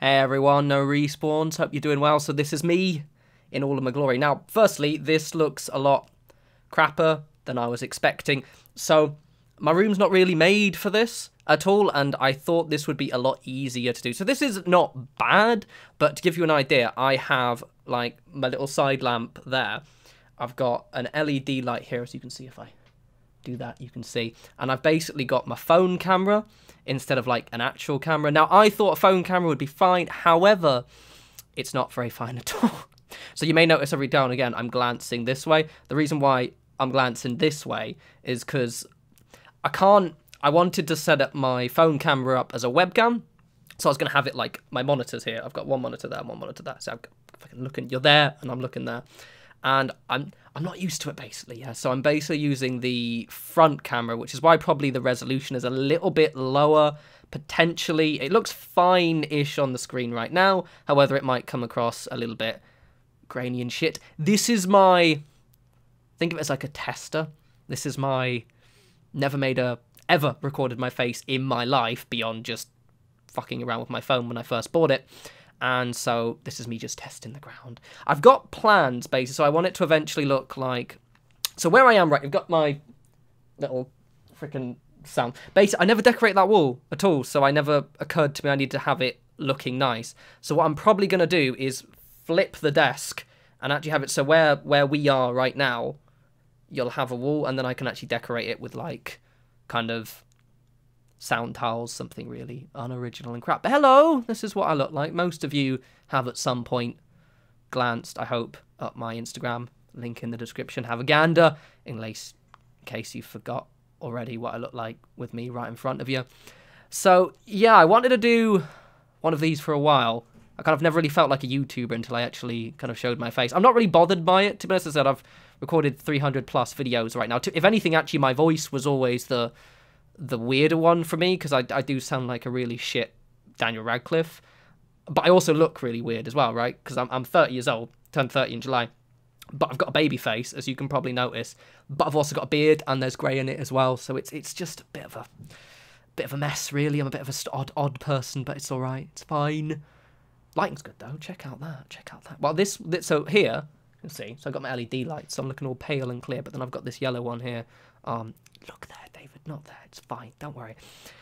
Hey everyone, no respawns, hope you're doing well. So this is me in all of my glory. Now, firstly, this looks a lot crapper than I was expecting. So my room's not really made for this at all, and I thought this would be a lot easier to do. So this is not bad, but to give you an idea, I have like my little side lamp there. I've got an LED light here, as you can see. If I do that, you can see. And I've basically got my phone camera instead of like an actual camera. Now, I thought a phone camera would be fine. However, it's not very fine at all. So you may notice every now and again I'm glancing this way. The reason why I'm glancing this way is because I wanted to set up my phone camera up as a webcam. So I was going to have it like my monitors here. I've got one monitor there and one monitor there. So I'm looking, you're there and I'm looking there. And I'm not used to it, basically, yeah. So I'm basically using the front camera, which is why probably the resolution is a little bit lower, potentially. It looks fine-ish on the screen right now. However, it might come across a little bit grainy and shit. This is my... Think of it as like a tester. This is my... ever recorded my face in my life beyond just fucking around with my phone when I first bought it. And so this is me just testing the ground. I've got plans, basically, so I want it to eventually look like... So where I am, right, I've got my little freaking sound. Basically, I never decorate that wall at all, so I never occurred to me I need to have it looking nice. So what I'm probably going to do is flip the desk and actually have it so where we are right now, you'll have a wall, and then I can actually decorate it with, like, kind of... sound tiles, something really unoriginal and crap. But hello, this is what I look like. Most of you have at some point glanced, I hope, at my Instagram. Link in the description. Have a gander, in case you forgot already what I look like with me right in front of you. So, yeah, I wanted to do one of these for a while. I kind of never really felt like a YouTuber until I actually kind of showed my face. I'm not really bothered by it. To be honest, as I said, I've recorded 300 plus videos right now. If anything, actually, my voice was always the weirder one for me, because I do sound like a really shit Daniel Radcliffe, but I also look really weird as well, right? Because I'm 30 years old, turned 30 in July, but I've got a baby face, as you can probably notice, but I've also got a beard and there's grey in it as well, so it's just a bit of a mess, really. I'm a bit of a odd person, but it's all right, it's fine. Lighting's good though. Check out that. Well, this so here you'll see. So I've got my LED lights, so I'm looking all pale and clear, but then I've got this yellow one here. Look there, David, not there. It's fine, don't worry.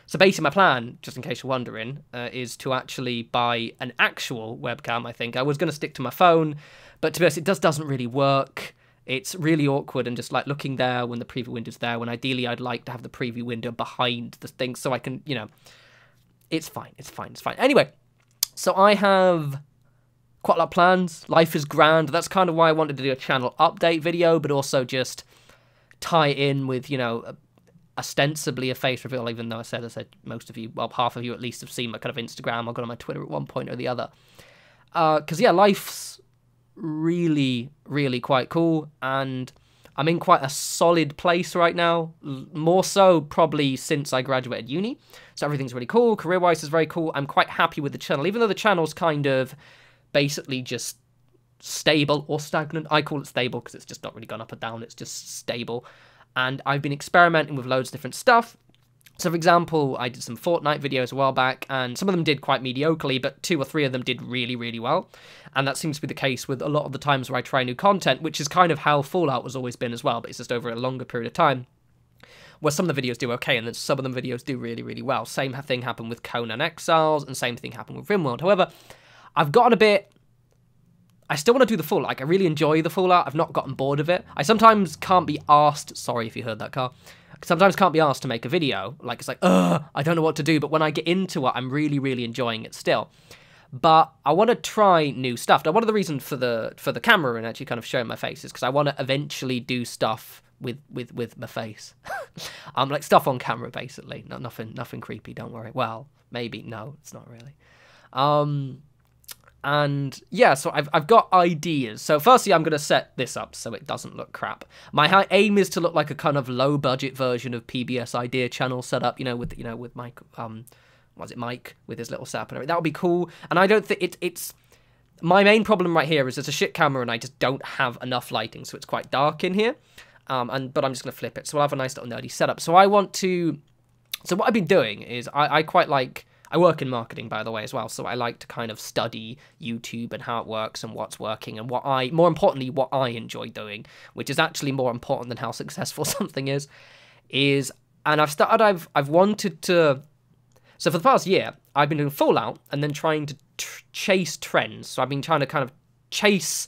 So basically my plan, just in case you're wondering, is to actually buy an actual webcam, I think. I was going to stick to my phone, but to be honest, it doesn't really work. It's really awkward, and just like looking there when the preview window's there, when ideally I'd like to have the preview window behind the thing so I can, you know, it's fine. Anyway, so I have quite a lot of plans. Life is grand. That's kind of why I wanted to do a channel update video, but also just tie it in with, you know, ostensibly a face reveal, even though I said most of you, well, half of you at least have seen my kind of Instagram. I got on my Twitter at one point or the other. Because, yeah, life's really, really quite cool, and I'm in quite a solid place right now, more so probably since I graduated uni. So everything's really cool. Career-wise is very cool. I'm quite happy with the channel, even though the channel's kind of basically just stable or stagnant. I call it stable because it's just not really gone up or down. It's just stable. And I've been experimenting with loads of different stuff. So, for example, I did some Fortnite videos a while back, and some of them did quite mediocrely, but 2 or 3 of them did really, really well. And that seems to be the case with a lot of the times where I try new content, which is kind of how Fallout has always been as well, but it's just over a longer period of time, where some of the videos do okay, and then some of the videos do really, really well. Same thing happened with Conan Exiles, and same thing happened with RimWorld. However, I've gotten a bit... I still want to do the Fallout. Like, I really enjoy the Fallout. I've not gotten bored of it. I sometimes can't be asked... Sorry if you heard that car. Sometimes can't be asked to make a video. Like, it's like, ugh, I don't know what to do. But when I get into it, I'm really, really enjoying it still. But I want to try new stuff. Now, one of the reasons for the camera and actually kind of showing my face is because I want to eventually do stuff with my face. Like, stuff on camera, basically. Nothing creepy, don't worry. Well, maybe. No, it's not really. And yeah, so I've got ideas. So firstly, I'm going to set this up so it doesn't look crap. My aim is to look like a kind of low budget version of PBS Idea channel setup, with Mike, Mike with his little setup and everything. That would be cool. And I don't think it's my main problem right here is it's a shit camera and I just don't have enough lighting, so it's quite dark in here. But I'm just going to flip it. So we'll have a nice little nerdy setup. So what I've been doing is I quite like I work in marketing, by the way, as well, so I like to kind of study YouTube and how it works and what's working and more importantly, what I enjoy doing, which is actually more important than how successful something is, and I've wanted to, so for the past year, I've been doing Fallout and then trying to chase trends, so I've been trying to kind of chase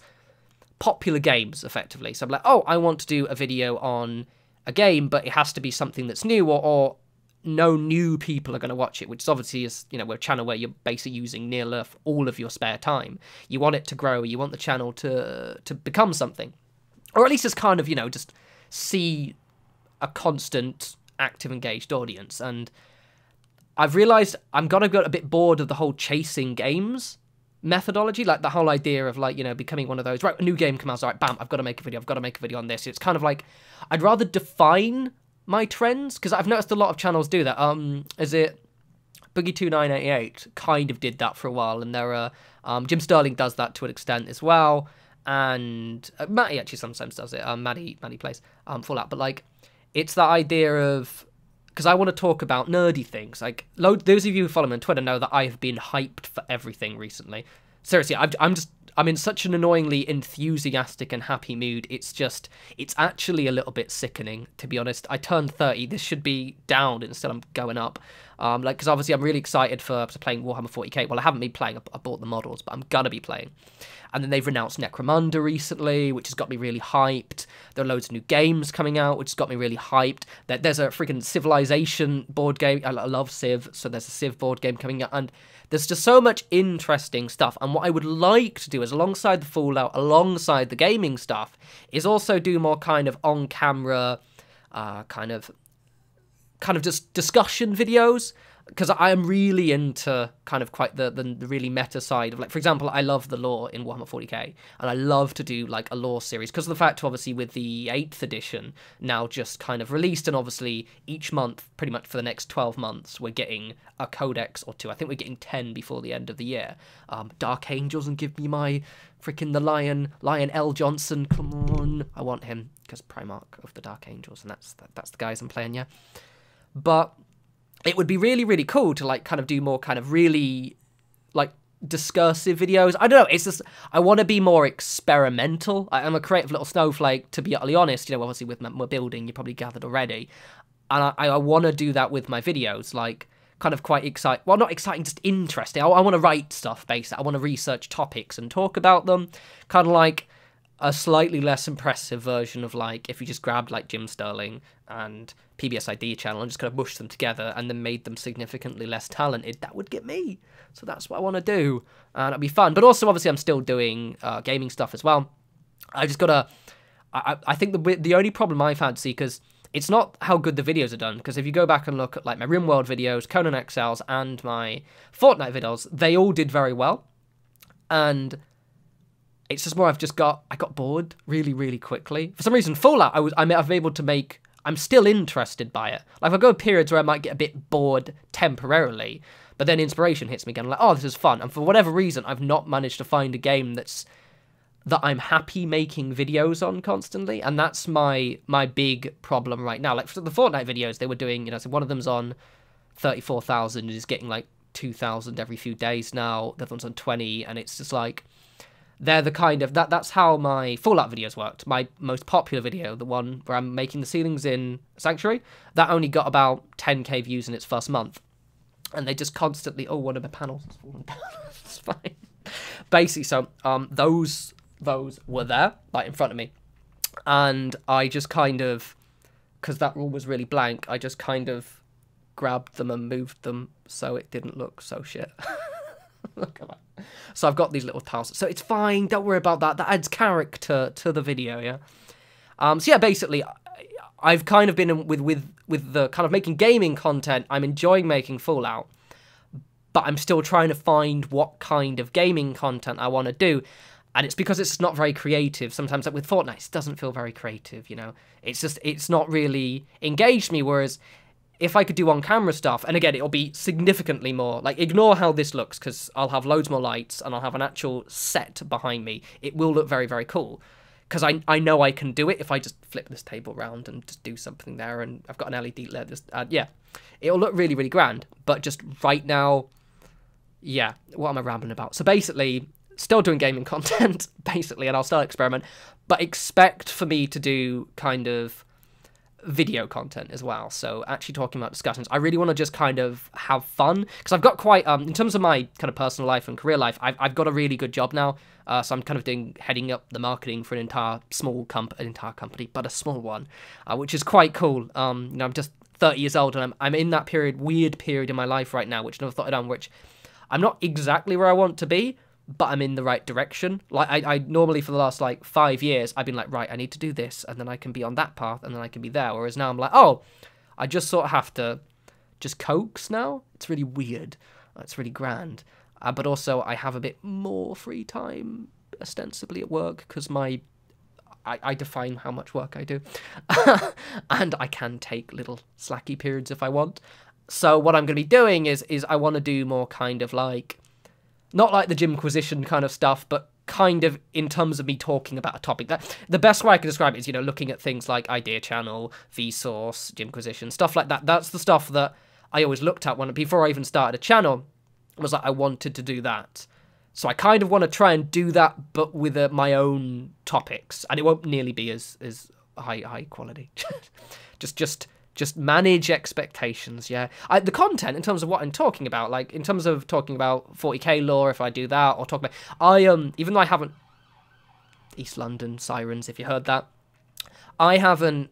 popular games, effectively, so I'm like, oh, I want to do a video on a game, but it has to be something that's new, or no new people are going to watch it, which obviously is, you know, a channel where you're basically using nearly all of your spare time. You want it to grow, you want the channel to become something, or at least just kind of, you know, just see a constant, active, engaged audience. And I've realised I'm gonna get a bit bored of the whole chasing games methodology, like the whole idea of, like, you know, becoming one of those, right, a new game comes out, right, bam, I've got to make a video on this. It's kind of like, I'd rather define my trends, because I've noticed a lot of channels do that. Is it Boogie2988 kind of did that for a while, and there are Jim Sterling does that to an extent as well, and Matty actually sometimes does it. Matty plays Fallout, but like, it's that idea of, because I want to talk about nerdy things. Like, those of you who follow me on Twitter know that I have been hyped for everything recently. Seriously, I'm in such an annoyingly enthusiastic and happy mood. It's actually a little bit sickening, to be honest. I turned 30. This should be down, instead I'm going up. Like, because obviously I'm really excited for playing Warhammer 40k. Well, I haven't been playing. I bought the models, but I'm gonna be playing. And then they've announced Necromunda recently, which has got me really hyped. There are loads of new games coming out, which has got me really hyped. There's a freaking Civilization board game. I love Civ, so there's a Civ board game coming out. And there's just so much interesting stuff. And what I would like to do is, alongside the Fallout, alongside the gaming stuff, is also do more kind of on-camera, kind of just discussion videos. Because I am really into kind of quite the really meta side of, like, for example, I love the lore in Warhammer 40k, and I love to do, like, a lore series, because of the fact, obviously, with the 8th edition now just kind of released, and obviously each month, pretty much for the next 12 months, we're getting a codex or two. I think we're getting 10 before the end of the year. Dark Angels, and give me my freaking the Lion L. Johnson, come on. I want him, because Primarch of the Dark Angels, and that's the guys I'm playing, yeah. But it would be really, really cool to, like, kind of do more kind of really, like, discursive videos. I don't know, it's just, I want to be more experimental. I'm a creative little snowflake, to be utterly honest. You know, obviously with my building, you probably gathered already. And I want to do that with my videos, like, kind of quite exciting. Well, not exciting, just interesting. I want to write stuff, basically. I want to research topics and talk about them. Kind of like a slightly less impressive version of, like, if you just grabbed, like, Jim Sterling and PBSID channel and just kind of mushed them together and then made them significantly less talented, that would get me. So that's what I want to do, and that'd be fun. But also, obviously, I'm still doing gaming stuff as well. I just gotta, I think the only problem I've had, see, because it's not how good the videos are done, because if you go back and look at, like, my RimWorld videos, Conan Exiles, and my Fortnite videos, they all did very well. And it's just more I got bored really, really quickly. For some reason, Fallout, I'm able to make, I'm still interested by it. Like, I go periods where I might get a bit bored temporarily, but then inspiration hits me again. I'm like, oh, this is fun. And for whatever reason, I've not managed to find a game that I'm happy making videos on constantly, and that's my big problem right now. Like, for the Fortnite videos they were doing, you know, so one of them's on 34,000 and is getting like 2,000 every few days now. The other one's on 20, and it's just like, they're the kind of, that's how my Fallout videos worked. My most popular video, the one where I'm making the ceilings in Sanctuary, that only got about 10k views in its first month. And they just constantly, oh, one of my panels has fallen down. It's fine. Basically, so those were there, like, in front of me. And I just kind of, because that room was really blank, I just kind of grabbed them and moved them so it didn't look so shit. Look at that. So I've got these little tiles. So it's fine. Don't worry about that. That adds character to the video, yeah? So yeah, basically, I've kind of been with the kind of making gaming content. I'm enjoying making Fallout, but I'm still trying to find what kind of gaming content I want to do. And it's because it's not very creative. Sometimes, like with Fortnite, it doesn't feel very creative, you know? It's not really engaged me, whereas if I could do on-camera stuff, and again, it'll be significantly more, like, ignore how this looks, because I'll have loads more lights, and I'll have an actual set behind me. It will look very, very cool. because I know I can do it if I just flip this table around and just do something there, and I've got an LED LED. Just yeah, it'll look really, really grand. But just right now, yeah, what am I rambling about? So basically, still doing gaming content, basically, and I'll still experiment, but expect for me to do kind of video content as well. So actually talking about discussions, I really want to just kind of have fun, because I've got quite in terms of my kind of personal life and career life, I've got a really good job now, so I'm kind of heading up the marketing for an entire company, but a small one, which is quite cool. You know, I'm just 30 years old, and I'm in that weird period in my life right now, which I never thought I'd done, which I'm not exactly where I want to be, but I'm in the right direction. Like, I normally, for the last, like, 5 years, I've been like, right, I need to do this, and then I can be on that path, and then I can be there. Whereas now I'm like, oh, I just sort of have to just coax now. It's really weird. It's really grand. But also, I have a bit more free time, ostensibly, at work, because I define how much work I do. And I can take little slacky periods if I want. So what I'm going to be doing is I want to do more kind of like, not like the Gymquisition kind of stuff, but kind of in terms of me talking about a topic. That the best way I can describe it is, you know, looking at things like Idea Channel, Vsauce, Gymquisition, stuff like that. That's the stuff that I always looked at before I even started a channel. I was like, I wanted to do that. So I kind of want to try and do that, but with my own topics, and it won't nearly be as high quality. Just manage expectations, yeah. The content, in terms of what I'm talking about, like, in terms of talking about 40k lore, if I do that, or talk about... even though I haven't... East London Sirens, if you heard that. I haven't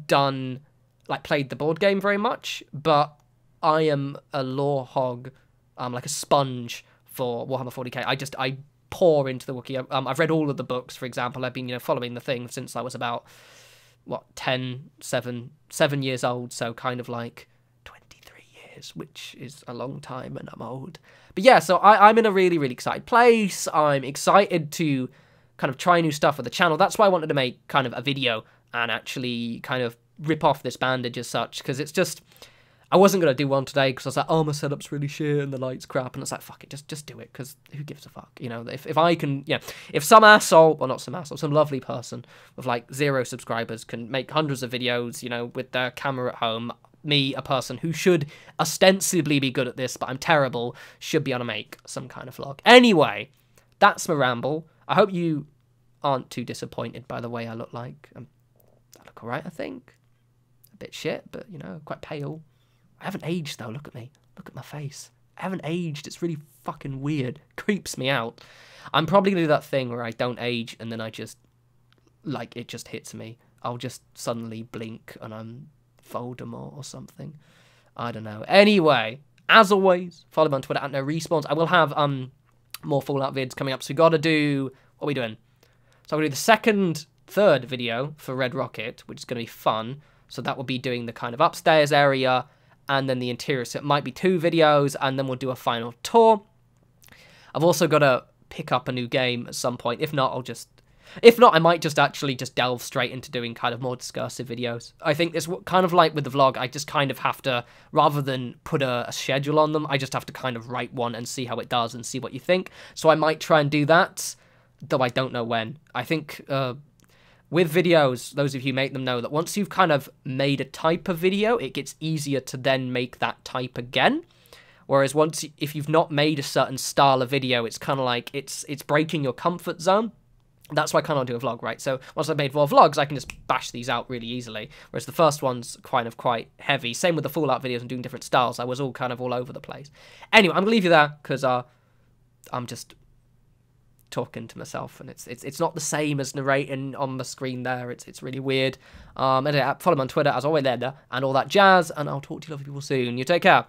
done, like, played the board game very much, but I am a lore hog, like a sponge for Warhammer 40k. I pour into the wiki. I've read all of the books, for example. I've been, you know, following the thing since I was about... 7 years old, so kind of like 23 years, which is a long time, and I'm old. But yeah, so I'm in a really, really excited place. I'm excited to kind of try new stuff with the channel. That's why I wanted to make kind of a video and actually kind of rip off this bandage as such, because it's just... I wasn't going to do one today because I was like, oh, my setup's really shit and the light's crap. And it's like, fuck it, just do it, because who gives a fuck? You know, if I can, yeah, if some asshole, well, not some asshole, some lovely person with like 0 subscribers can make hundreds of videos, you know, with their camera at home, me, a person who should ostensibly be good at this, but I'm terrible, should be able to make some kind of vlog. Anyway, that's my ramble. I hope you aren't too disappointed by the way I look like. I look alright, I think. A bit shit, but, you know, quite pale. I haven't aged, though. Look at me. Look at my face. I haven't aged. It's really fucking weird. Creeps me out. I'm probably going to do that thing where I don't age, and then I just, like, it just hits me. I'll just suddenly blink, and I'm Voldemort or something. I don't know. Anyway, as always, follow me on Twitter at norespawns. I will have more Fallout vids coming up, so we got to do... What are we doing? So I'm going to do the third video for Red Rocket, which is going to be fun. So that will be doing the kind of upstairs area... and then the interior, so it might be 2 videos, and then we'll do a final tour. I've also got to pick up a new game at some point. If not, I might just actually just delve straight into doing kind of more discursive videos. I think it's kind of like with the vlog, I just kind of have to, rather than put a schedule on them, I just have to kind of write one and see how it does and see what you think. So I might try and do that, though I don't know when. I think... with videos, those of you who make them know that once you've kind of made a type of video, it gets easier to then make that type again. Whereas if you've not made a certain style of video, it's kind of like it's breaking your comfort zone. That's why I kind of do a vlog, right? So once I've made more vlogs, I can just bash these out really easily. Whereas the first one's kind of quite heavy. Same with the Fallout videos and doing different styles. I was all kind of all over the place. Anyway, I'm going to leave you there because I'm just... talking to myself, and it's not the same as narrating on the screen there. It's really weird. Anyway, follow me on Twitter as always there, and all that jazz, and I'll talk to you lovely people soon. You take care.